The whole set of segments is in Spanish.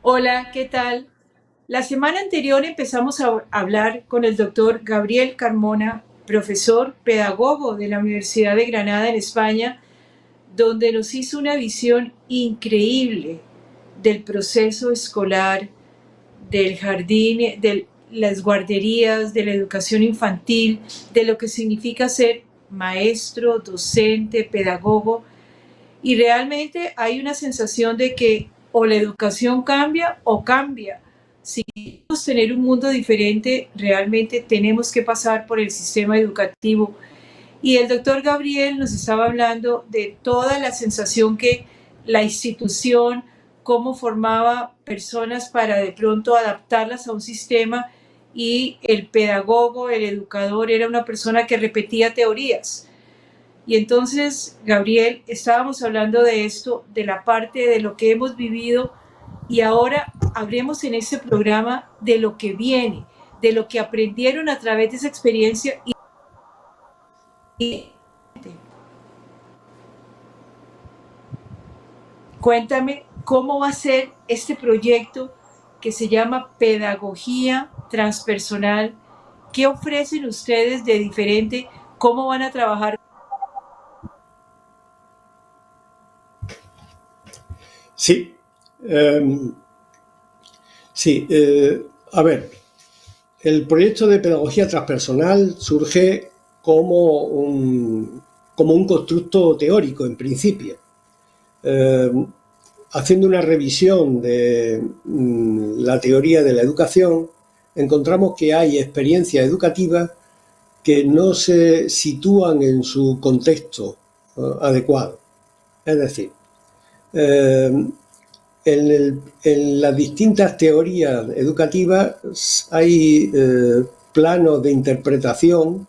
Hola, ¿qué tal? La semana anterior empezamos a hablar con el doctor Gabriel Carmona, profesor pedagogo de la Universidad de Granada en España, donde nos hizo una visión increíble del proceso escolar, del jardín, de las guarderías, de la educación infantil, de lo que significa ser maestro, docente, pedagogo. Y realmente hay una sensación de que o la educación cambia o cambia. Si queremos tener un mundo diferente, realmente tenemos que pasar por el sistema educativo. Y el doctor Gabriel nos estaba hablando de toda la sensación que la institución, cómo formaba personas para de pronto adaptarlas a un sistema, y el pedagogo, el educador, era una persona que repetía teorías. Y entonces, Gabriel, estábamos hablando de esto, de la parte de lo que hemos vivido, y ahora hablemos en este programa de lo que viene, de lo que aprendieron a través de esa experiencia. Y cuéntame cómo va a ser este proyecto que se llama Pedagogía Transpersonal. ¿Qué ofrecen ustedes de diferente? ¿Cómo van a trabajar? Sí, sí. A ver, el proyecto de pedagogía transpersonal surge como un constructo teórico, en principio. Haciendo una revisión de la teoría de la educación, encontramos que hay experiencias educativas que no se sitúan en su contexto adecuado. Es decir, en las distintas teorías educativas hay planos de interpretación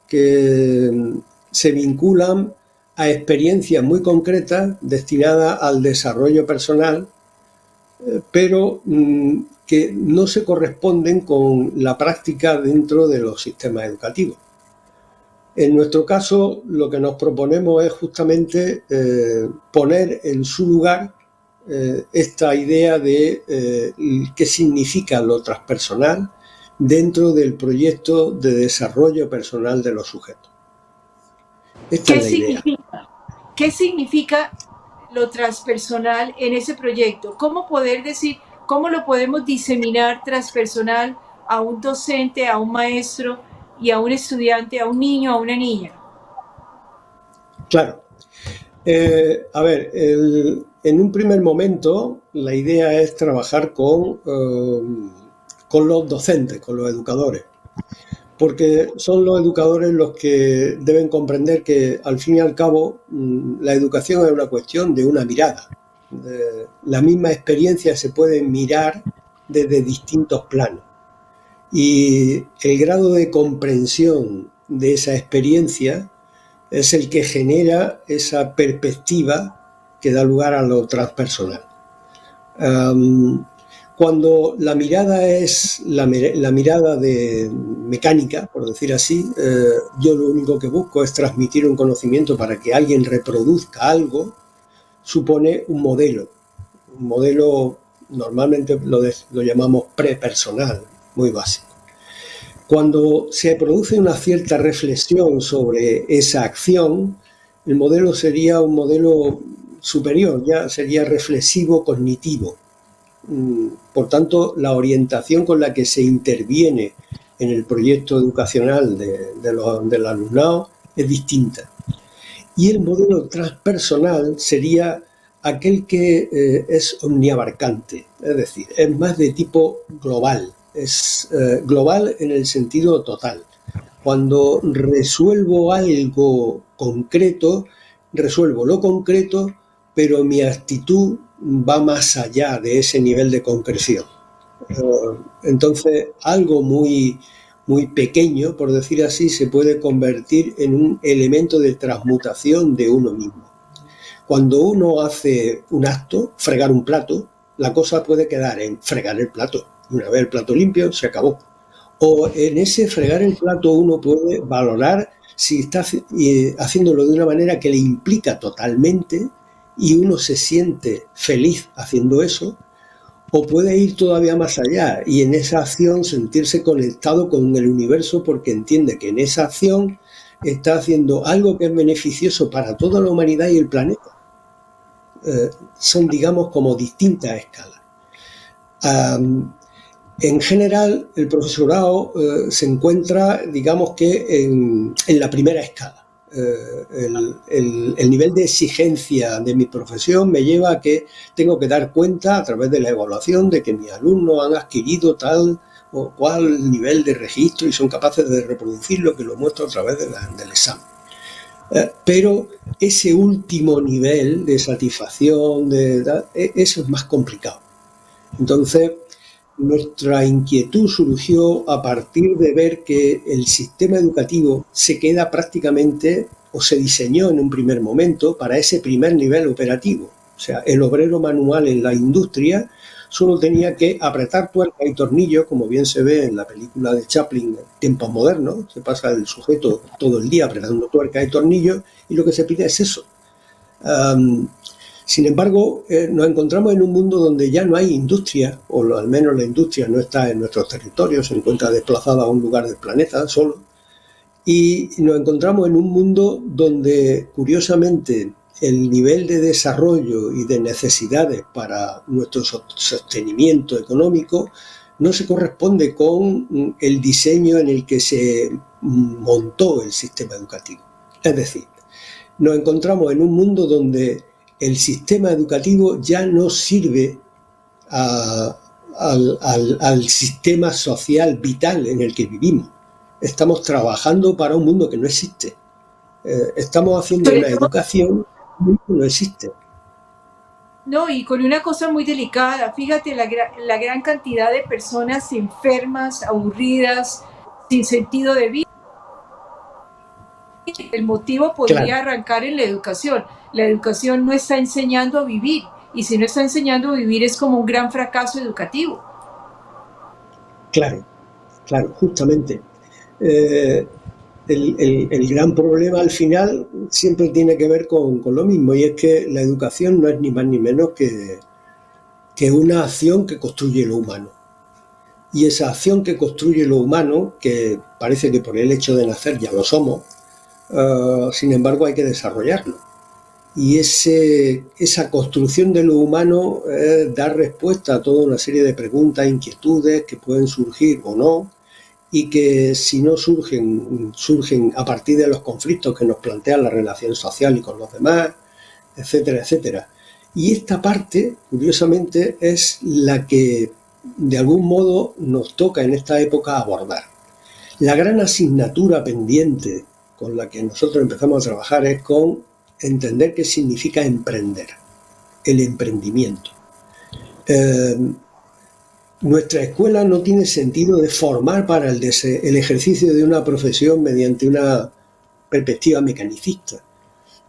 que se vinculan a experiencias muy concretas destinadas al desarrollo personal, pero que no se corresponden con la práctica dentro de los sistemas educativos. En nuestro caso, lo que nos proponemos es justamente poner en su lugar esta idea de qué significa lo transpersonal dentro del proyecto de desarrollo personal de los sujetos. Esta es la idea. ¿Qué significa lo transpersonal en ese proyecto? ¿Cómo poder decir, cómo lo podemos diseminar transpersonal a un docente, a un maestro y a un estudiante, a un niño, a una niña? Claro. A ver, en un primer momento la idea es trabajar con los docentes, con los educadores, porque son los educadores los que deben comprender que al fin y al cabo la educación es una cuestión de una mirada. La misma experiencia se puede mirar desde distintos planos y el grado de comprensión de esa experiencia es el que genera esa perspectiva que da lugar a lo transpersonal. Cuando la mirada es la mirada de mecánica, por decir así, yo lo único que busco es transmitir un conocimiento para que alguien reproduzca algo, supone un modelo. Un modelo normalmente lo llamamos prepersonal, muy básico. Cuando se produce una cierta reflexión sobre esa acción, el modelo sería un modelo superior, ya sería reflexivo cognitivo. Por tanto, la orientación con la que se interviene en el proyecto educacional del alumnado es distinta. Y el modelo transpersonal sería aquel que es omniabarcante, es decir, es más de tipo global, es global en el sentido total. Cuando resuelvo algo concreto, resuelvo lo concreto, pero mi actitud va más allá de ese nivel de concreción. Entonces, algo muy pequeño, por decir así, se puede convertir en un elemento de transmutación de uno mismo. Cuando uno hace un acto, fregar un plato, la cosa puede quedar en fregar el plato. Una vez el plato limpio, se acabó. O en ese fregar el plato uno puede valorar si está haciéndolo de una manera que le implica totalmente y uno se siente feliz haciendo eso, o puede ir todavía más allá y en esa acción sentirse conectado con el universo porque entiende que en esa acción está haciendo algo que es beneficioso para toda la humanidad y el planeta. Son, digamos, como distintas escalas. En general, el profesorado se encuentra, digamos que, en la primera escala. El nivel de exigencia de mi profesión me lleva a que tengo que dar cuenta a través de la evaluación de que mis alumnos han adquirido tal o cual nivel de registro y son capaces de reproducirlo, que lo muestro a través del examen. Pero ese último nivel de satisfacción, eso es más complicado. Entonces, nuestra inquietud surgió a partir de ver que el sistema educativo se queda prácticamente, o se diseñó en un primer momento, para ese primer nivel operativo. O sea, el obrero manual en la industria solo tenía que apretar tuerca y tornillo, como bien se ve en la película de Chaplin, Tiempos Modernos. Se pasa el sujeto todo el día apretando tuerca y tornillo, y lo que se pide es eso. Sin embargo, nos encontramos en un mundo donde ya no hay industria, o al menos la industria no está en nuestros territorios, se encuentra desplazada a un lugar del planeta solo, y nos encontramos en un mundo donde, curiosamente, el nivel de desarrollo y de necesidades para nuestro sostenimiento económico no se corresponde con el diseño en el que se montó el sistema educativo. Es decir, nos encontramos en un mundo donde el sistema educativo ya no sirve al sistema social vital en el que vivimos. Estamos trabajando para un mundo que no existe. Estamos haciendo una educación que no existe. No, y con una cosa muy delicada, fíjate la gran cantidad de personas enfermas, aburridas, sin sentido de vida. El motivo podría arrancar en la educación. La educación no está enseñando a vivir, y si no está enseñando a vivir es como un gran fracaso educativo. Claro, justamente. El gran problema al final siempre tiene que ver con lo mismo, y es que la educación no es ni más ni menos que una acción que construye lo humano. Y esa acción que construye lo humano, que parece que por el hecho de nacer ya lo somos, sin embargo hay que desarrollarlo. Y esa construcción de lo humano da respuesta a toda una serie de preguntas, inquietudes que pueden surgir o no, y que si no surgen a partir de los conflictos que nos plantean la relación social y con los demás, etcétera, etcétera. Y esta parte, curiosamente, es la que de algún modo nos toca en esta época abordar. La gran asignatura pendiente con la que nosotros empezamos a trabajar es con entender qué significa emprender, el emprendimiento. Nuestra escuela no tiene sentido de formar para el ejercicio de una profesión mediante una perspectiva mecanicista.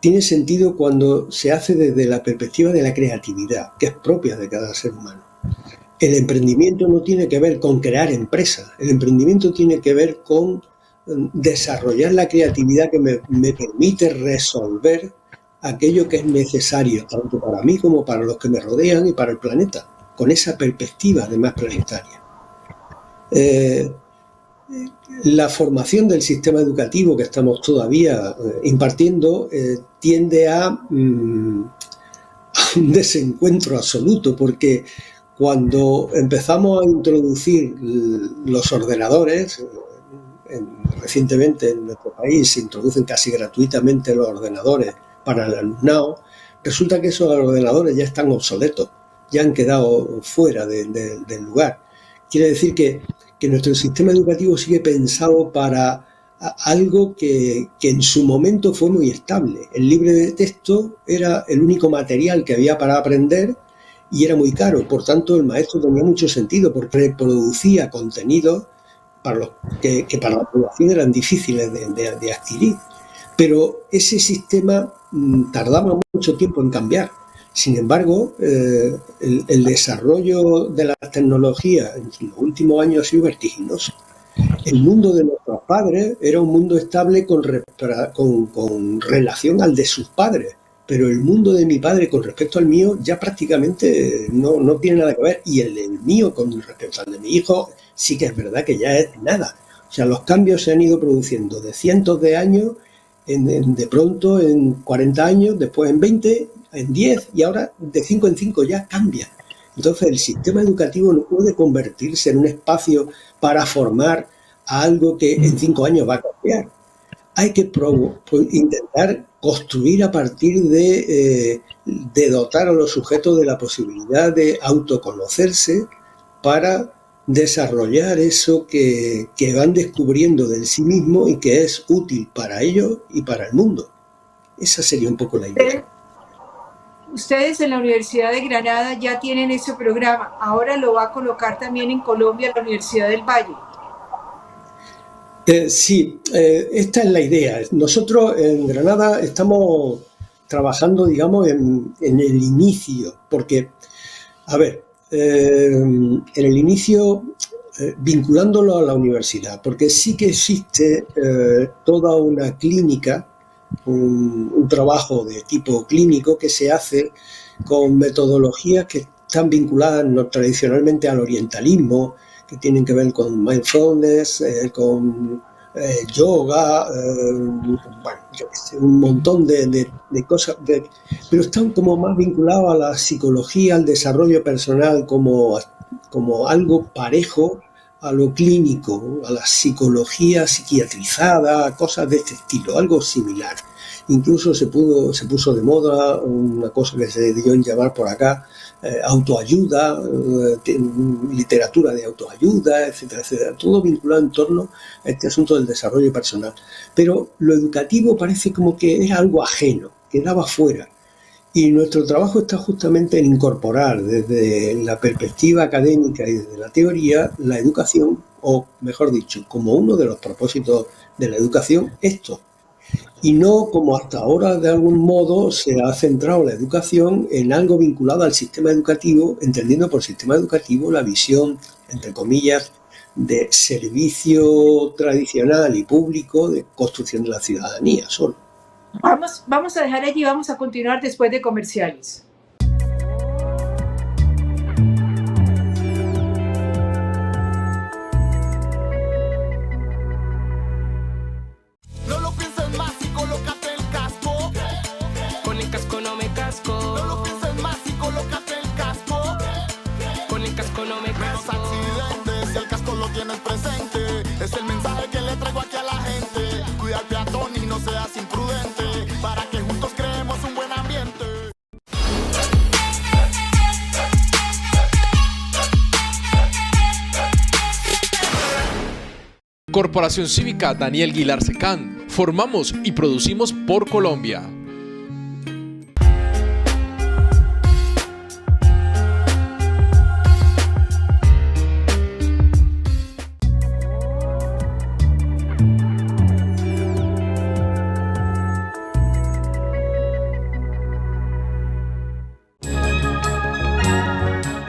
Tiene sentido cuando se hace desde la perspectiva de la creatividad, que es propia de cada ser humano. El emprendimiento no tiene que ver con crear empresas, el emprendimiento tiene que ver con desarrollar la creatividad que me permite resolver aquello que es necesario, tanto para mí como para los que me rodean y para el planeta, con esa perspectiva además planetaria. La formación del sistema educativo que estamos todavía impartiendo tiende a un desencuentro absoluto, porque cuando empezamos a introducir los ordenadores, recientemente en nuestro país se introducen casi gratuitamente los ordenadores para el alumnado, resulta que esos ordenadores ya están obsoletos, ya han quedado fuera del lugar. Quiere decir que nuestro sistema educativo sigue pensado para algo que en su momento fue muy estable. El libro de texto era el único material que había para aprender y era muy caro. Por tanto, el maestro tenía mucho sentido porque reproducía contenidos para los que para la población eran difíciles de adquirir. Pero ese sistema tardaba mucho tiempo en cambiar. Sin embargo, el desarrollo de las tecnologías en los últimos años ha sido vertiginoso. El mundo de nuestros padres era un mundo estable con relación al de sus padres, pero el mundo de mi padre con respecto al mío ya prácticamente no tiene nada que ver, y el del mío con respecto al de mi hijo sí que es verdad que ya es nada. O sea, los cambios se han ido produciendo de cientos de años, de pronto en 40 años, después en 20, en 10, y ahora de 5 en 5 ya cambia. Entonces el sistema educativo no puede convertirse en un espacio para formar a algo que en 5 años va a cambiar. Hay que intentar construir a partir de dotar a los sujetos de la posibilidad de autoconocerse para desarrollar eso que van descubriendo de sí mismo y que es útil para ellos y para el mundo. Esa sería un poco la idea. Ustedes en la Universidad de Granada ya tienen ese programa. Ahora lo va a colocar también en Colombia, la Universidad del Valle. Sí, esta es la idea. Nosotros en Granada estamos trabajando, digamos, en el inicio, porque, a ver, en el inicio vinculándolo a la universidad, porque sí que existe toda una clínica, un trabajo de tipo clínico que se hace con metodologías que están vinculadas tradicionalmente al orientalismo, que tienen que ver con mindfulness, con yoga, bueno, yo sé, un montón de cosas, pero están como más vinculados a la psicología, al desarrollo personal, como algo parejo a lo clínico, a la psicología psiquiatrizada, cosas de este estilo, algo similar. Incluso se puso de moda una cosa que se dio en llamar por acá autoayuda, literatura de autoayuda, etcétera, etcétera, todo vinculado en torno a este asunto del desarrollo personal. Pero lo educativo parece como que era algo ajeno, quedaba fuera. Y nuestro trabajo está justamente en incorporar desde la perspectiva académica y desde la teoría la educación, o mejor dicho, como uno de los propósitos de la educación, esto. Y no como hasta ahora de algún modo se ha centrado la educación en algo vinculado al sistema educativo, entendiendo por sistema educativo la visión, entre comillas, de servicio tradicional y público de construcción de la ciudadanía solo. Vamos a dejar allí, vamos a continuar después de comerciales. Corporación Cívica Daniel Guilar Secán. Formamos y producimos por Colombia.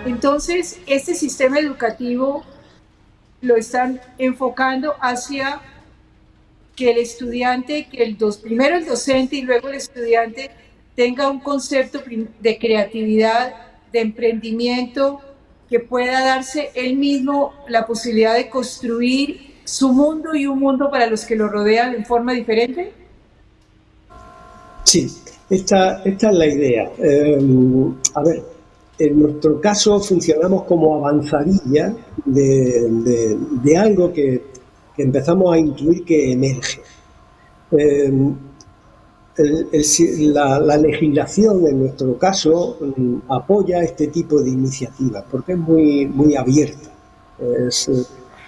Entonces, este sistema educativo lo están enfocando hacia que el estudiante, primero el docente y luego el estudiante tenga un concepto de creatividad, de emprendimiento, que pueda darse él mismo la posibilidad de construir su mundo y un mundo para los que lo rodean en forma diferente. Sí, esta es la idea. A ver, en nuestro caso funcionamos como avanzadilla de algo que empezamos a intuir que emerge. La legislación, en nuestro caso, apoya este tipo de iniciativas porque es muy abierta.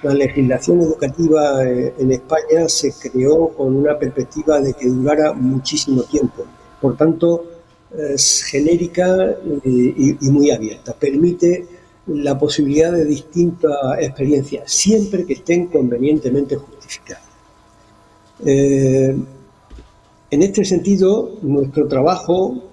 La legislación educativa en España se creó con una perspectiva de que durara muchísimo tiempo. Por tanto, es genérica y muy abierta. Permite la posibilidad de distintas experiencias, siempre que estén convenientemente justificadas. En este sentido, nuestro trabajo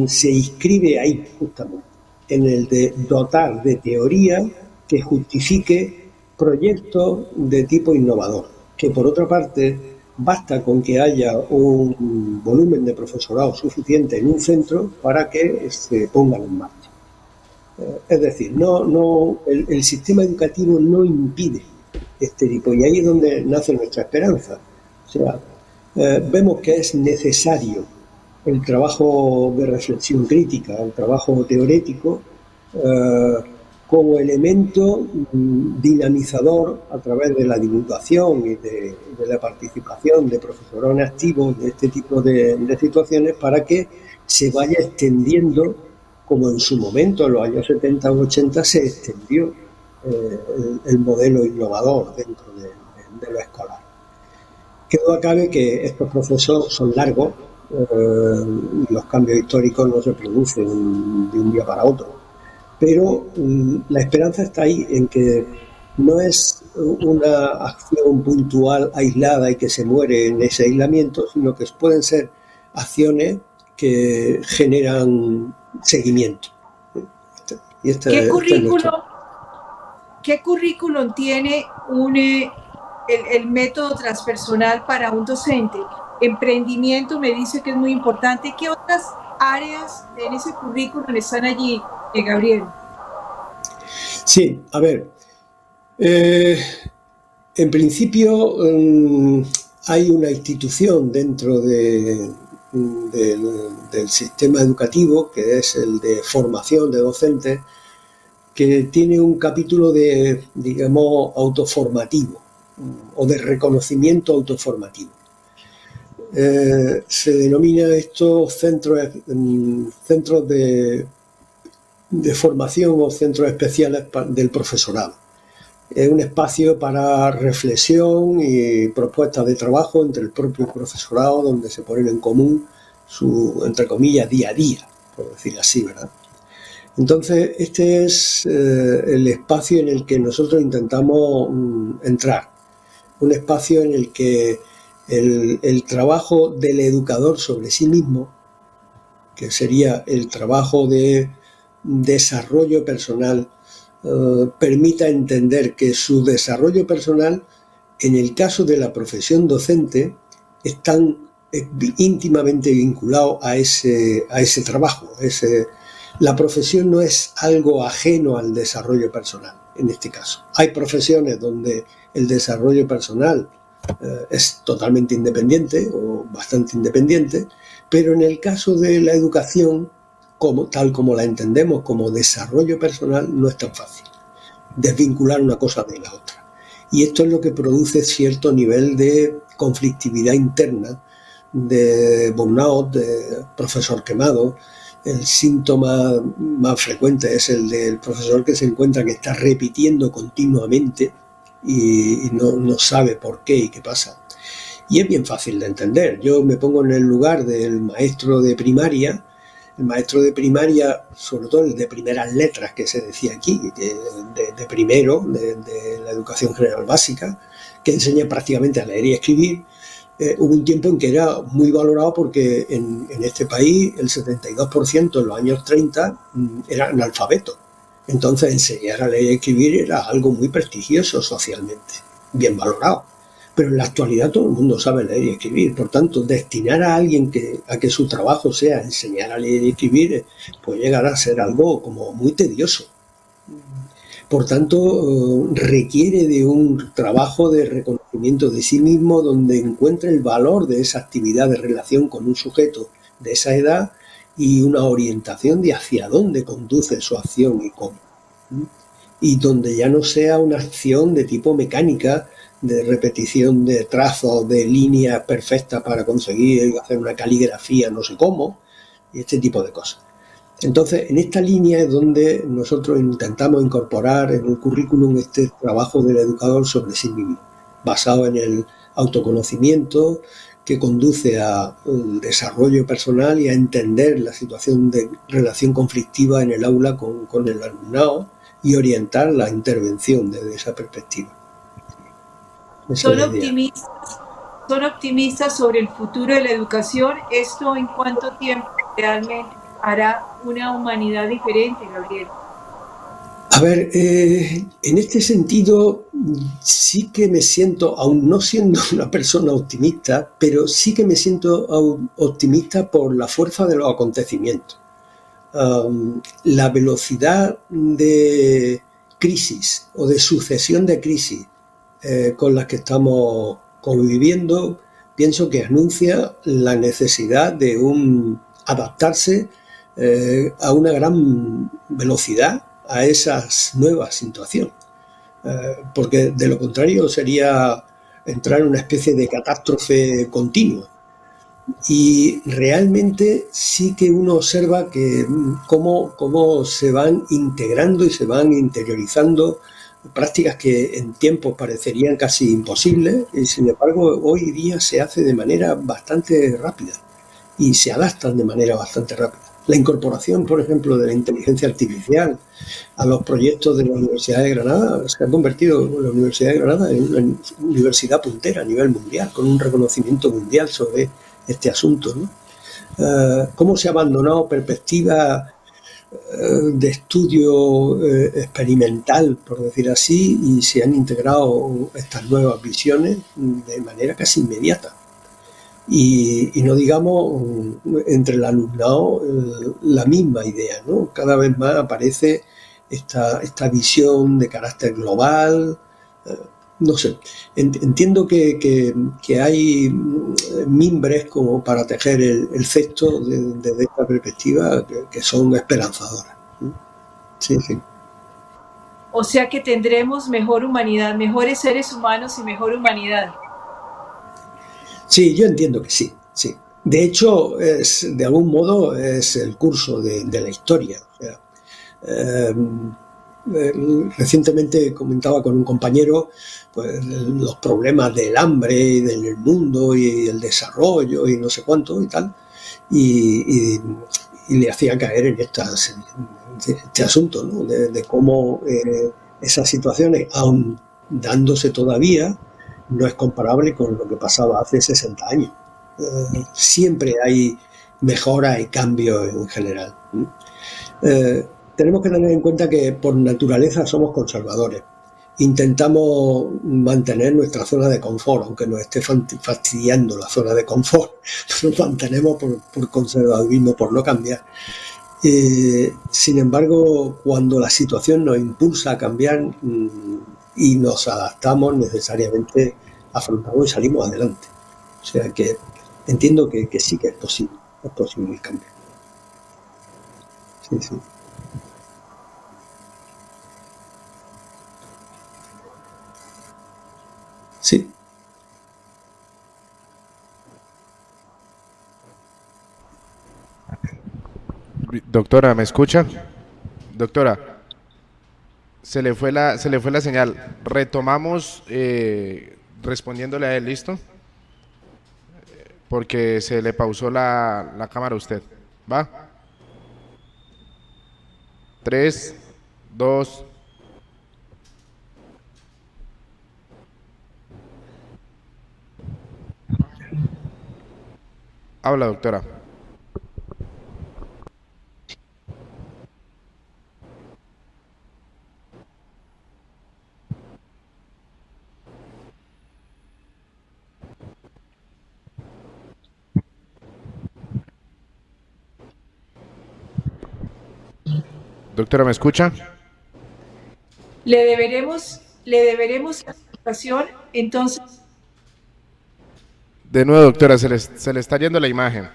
se inscribe ahí, justamente, en el de dotar de teoría que justifique proyectos de tipo innovador, que por otra parte basta con que haya un volumen de profesorado suficiente en un centro para que se pongan en marcha. Es decir, el sistema educativo no impide este tipo, y ahí es donde nace nuestra esperanza. O sea, vemos que es necesario el trabajo de reflexión crítica, el trabajo teórico, como elemento dinamizador a través de la divulgación y de la participación de profesorado activos de este tipo de situaciones, para que se vaya extendiendo, como en su momento, en los años 70 o 80, se extendió el modelo innovador dentro de lo escolar. Que duda cabe que estos procesos son largos, los cambios históricos no se producen de un día para otro, pero la esperanza está ahí, en que no es una acción puntual, aislada y que se muere en ese aislamiento, sino que pueden ser acciones que generan seguimiento. ¿Qué currículum tiene el método transpersonal para un docente? Emprendimiento me dice que es muy importante. ¿Qué otras áreas en ese currículum están allí, Gabriel? Sí, a ver, en principio hay una institución dentro del sistema educativo, que es el de formación de docentes, que tiene un capítulo de, digamos, autoformativo o de reconocimiento autoformativo. Se denomina estos centros de formación o centros especiales del profesorado. Es un espacio para reflexión y propuestas de trabajo entre el propio profesorado, donde se ponen en común su, entre comillas, día a día, por decir así, ¿verdad? Entonces, este es el espacio en el que nosotros intentamos entrar. Un espacio en el que el trabajo del educador sobre sí mismo, que sería el trabajo de desarrollo personal, permita entender que su desarrollo personal, en el caso de la profesión docente, están íntimamente vinculados a ese trabajo. La profesión no es algo ajeno al desarrollo personal, en este caso. Hay profesiones donde el desarrollo personal es totalmente independiente o bastante independiente, pero en el caso de la educación, tal como la entendemos como desarrollo personal, no es tan fácil desvincular una cosa de la otra. Y esto es lo que produce cierto nivel de conflictividad interna, de burnout, de profesor quemado. El síntoma más frecuente es el del profesor que se encuentra que está repitiendo continuamente y no sabe por qué y qué pasa. Y es bien fácil de entender. Yo me pongo en el lugar del maestro de primaria. El maestro de primaria, sobre todo el de primeras letras, que se decía aquí, de primero, de la educación general básica, que enseña prácticamente a leer y escribir. Hubo un tiempo en que era muy valorado porque en este país el 72% en los años 30 era analfabeto. Entonces enseñar a leer y escribir era algo muy prestigioso socialmente, bien valorado. Pero en la actualidad todo el mundo sabe leer y escribir. Por tanto, destinar a alguien a que su trabajo sea enseñar a leer y escribir puede llegar a ser algo como muy tedioso. Por tanto, requiere de un trabajo de reconocimiento de sí mismo, donde encuentre el valor de esa actividad de relación con un sujeto de esa edad y una orientación de hacia dónde conduce su acción y cómo. Y donde ya no sea una acción de tipo mecánica, de repetición de trazos, de líneas perfectas para conseguir hacer una caligrafía no sé cómo, y este tipo de cosas. Entonces, en esta línea es donde nosotros intentamos incorporar en el currículum este trabajo del educador sobre sí mismo, basado en el autoconocimiento, que conduce al desarrollo personal y a entender la situación de relación conflictiva en el aula con el alumnado y orientar la intervención desde esa perspectiva. ¿Son optimistas sobre el futuro de la educación? ¿Esto en cuánto tiempo realmente hará una humanidad diferente, Gabriel? A ver, en este sentido sí que me siento, aún no siendo una persona optimista, pero sí que me siento optimista por la fuerza de los acontecimientos. La velocidad de crisis o de sucesión de crisis con las que estamos conviviendo, pienso que anuncia la necesidad de adaptarse a una gran velocidad a esas nuevas situaciones. Porque de lo contrario sería entrar en una especie de catástrofe continua. Y realmente sí que uno observa que cómo se van integrando y se van interiorizando prácticas que en tiempos parecerían casi imposibles y sin embargo hoy día se hace de manera bastante rápida y se adaptan de manera bastante rápida. La incorporación, por ejemplo, de la inteligencia artificial a los proyectos de la Universidad de Granada se ha convertido la Universidad de Granada en una universidad puntera a nivel mundial, con un reconocimiento mundial sobre este asunto, ¿no? Cómo se ha abandonado perspectivas de estudio experimental, por decir así, y se han integrado estas nuevas visiones de manera casi inmediata. Y no digamos entre el alumnado la misma idea, ¿no? Cada vez más aparece esta visión de carácter global. No sé, entiendo que hay mimbres como para tejer el cesto desde esta perspectiva que son esperanzadoras. Sí, sí. O sea que tendremos mejor humanidad, mejores seres humanos y mejor humanidad. Sí, yo entiendo que sí, sí. De hecho, de algún modo es el curso de la historia. O sea, recientemente comentaba con un compañero pues, los problemas del hambre del mundo y el desarrollo y no sé cuánto y tal, y le hacía caer en este asunto, ¿no? de cómo esas situaciones, aun dándose todavía, no es comparable con lo que pasaba hace 60 años. Siempre hay mejora y cambio en general. Tenemos que tener en cuenta que por naturaleza somos conservadores. Intentamos mantener nuestra zona de confort, aunque nos esté fastidiando la zona de confort. Nos mantenemos por conservadurismo, por no cambiar. Sin embargo, cuando la situación nos impulsa a cambiar y nos adaptamos, necesariamente afrontamos y salimos adelante. O sea que entiendo que sí que es posible el cambio. Sí, sí. Sí. Doctora, ¿me escucha? Doctora, se le fue la señal. Retomamos respondiéndole a él, ¿listo? Porque se le pausó la cámara a usted. ¿Va? 3, 2. Habla, doctora. Doctora, ¿me escucha? Le deberemos a la educación, entonces. De nuevo, doctora, se le está yendo la imagen.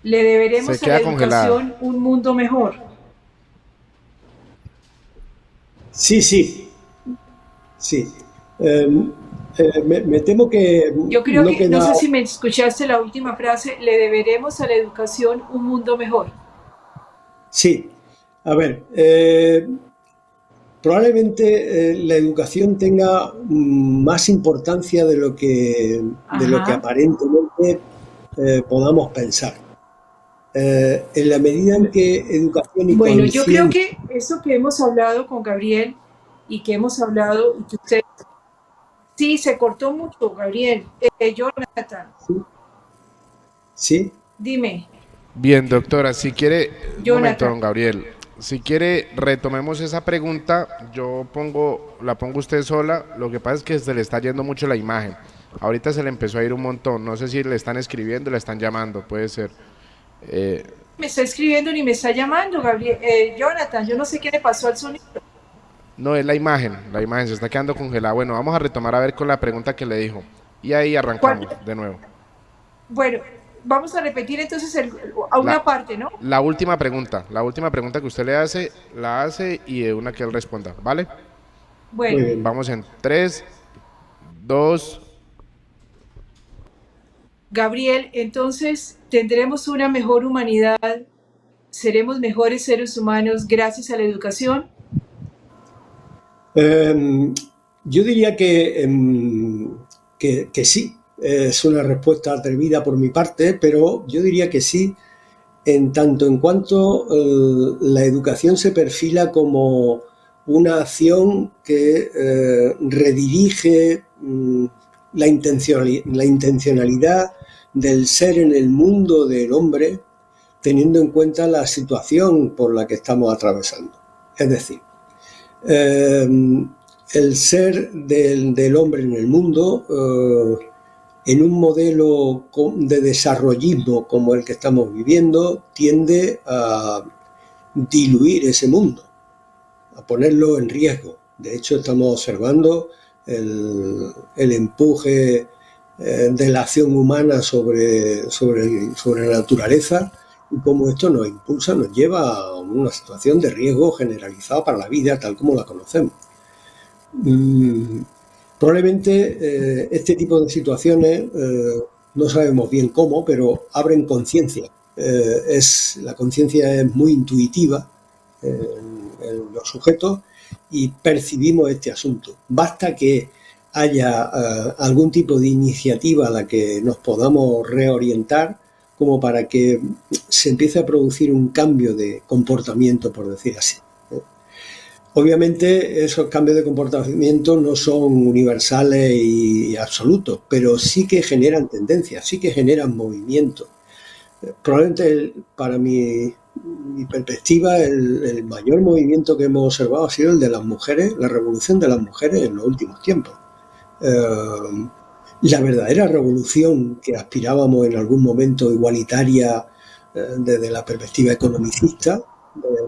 Le deberemos Se a la queda congelada. educación un mundo mejor. Sí, sí. Sí. Me temo que Yo creo que, no queda... sé si me escuchaste la última frase, le deberemos a la educación un mundo mejor. Sí. A ver, probablemente la educación tenga más importancia de lo que aparentemente podamos pensar. En la medida en que educación y Bueno, yo creo conciencia... que eso que hemos hablado con Gabriel y que hemos hablado, y que usted... Sí, se cortó mucho, Gabriel. Jonathan. Sí. Dime. Bien, doctora, si quiere, un momento, Jonathan. don Gabriel. Si quiere, retomemos esa pregunta. La pongo usted sola. Lo que pasa es que se le está yendo mucho la imagen. Ahorita se le empezó a ir un montón. No sé si le están escribiendo, le están llamando, puede ser. Me está escribiendo ni me está llamando, Gabriel, Jonathan, yo no sé qué le pasó al sonido. No, es la imagen se está quedando congelada. Bueno, vamos a retomar a ver con la pregunta que le dijo. Y ahí arrancamos de nuevo. Bueno, vamos a repetir entonces a una parte, ¿no? La última pregunta que usted le hace, la hace y de una que él responda, ¿vale? Bueno, vamos en 3, 2. Gabriel, entonces tendremos una mejor humanidad, seremos mejores seres humanos gracias a la educación. Yo diría que sí. Es una respuesta atrevida por mi parte, pero yo diría que sí, en tanto en cuanto la educación se perfila como una acción que redirige la intencionalidad del ser en el mundo del hombre, teniendo en cuenta la situación por la que estamos atravesando. Es decir, el ser del hombre en el mundo, en un modelo de desarrollismo como el que estamos viviendo, tiende a diluir ese mundo, a ponerlo en riesgo. De hecho, estamos observando el empuje de la acción humana sobre la naturaleza y cómo esto nos impulsa, nos lleva a una situación de riesgo generalizado para la vida tal como la conocemos. Probablemente este tipo de situaciones, no sabemos bien cómo, pero abren conciencia. La conciencia es muy intuitiva en los sujetos y percibimos este asunto. Basta que haya algún tipo de iniciativa a la que nos podamos reorientar como para que se empiece a producir un cambio de comportamiento, por decir así. Obviamente esos cambios de comportamiento no son universales y absolutos, pero sí que generan tendencias, sí que generan movimiento. Probablemente para mi perspectiva el mayor movimiento que hemos observado ha sido el de las mujeres, la revolución de las mujeres en los últimos tiempos. La verdadera revolución que aspirábamos en algún momento igualitaria desde la perspectiva economicista,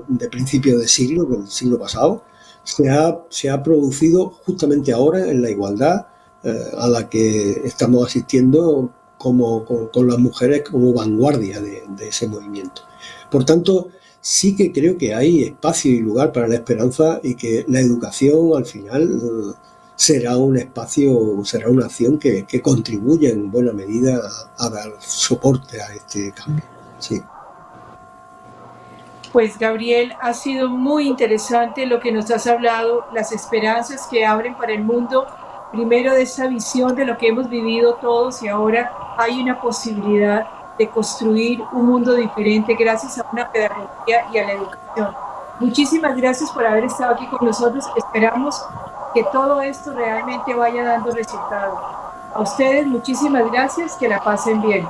de principios de siglo, del siglo pasado, se ha producido justamente ahora en la igualdad a la que estamos asistiendo con las mujeres como vanguardia de ese movimiento. Por tanto, sí que creo que hay espacio y lugar para la esperanza y que la educación al final será un espacio, será una acción que contribuye en buena medida a dar soporte a este cambio. Sí. Pues Gabriel, ha sido muy interesante lo que nos has hablado, las esperanzas que abren para el mundo, primero de esa visión de lo que hemos vivido todos y ahora hay una posibilidad de construir un mundo diferente gracias a una pedagogía y a la educación. Muchísimas gracias por haber estado aquí con nosotros. Esperamos que todo esto realmente vaya dando resultados. A ustedes muchísimas gracias, que la pasen bien.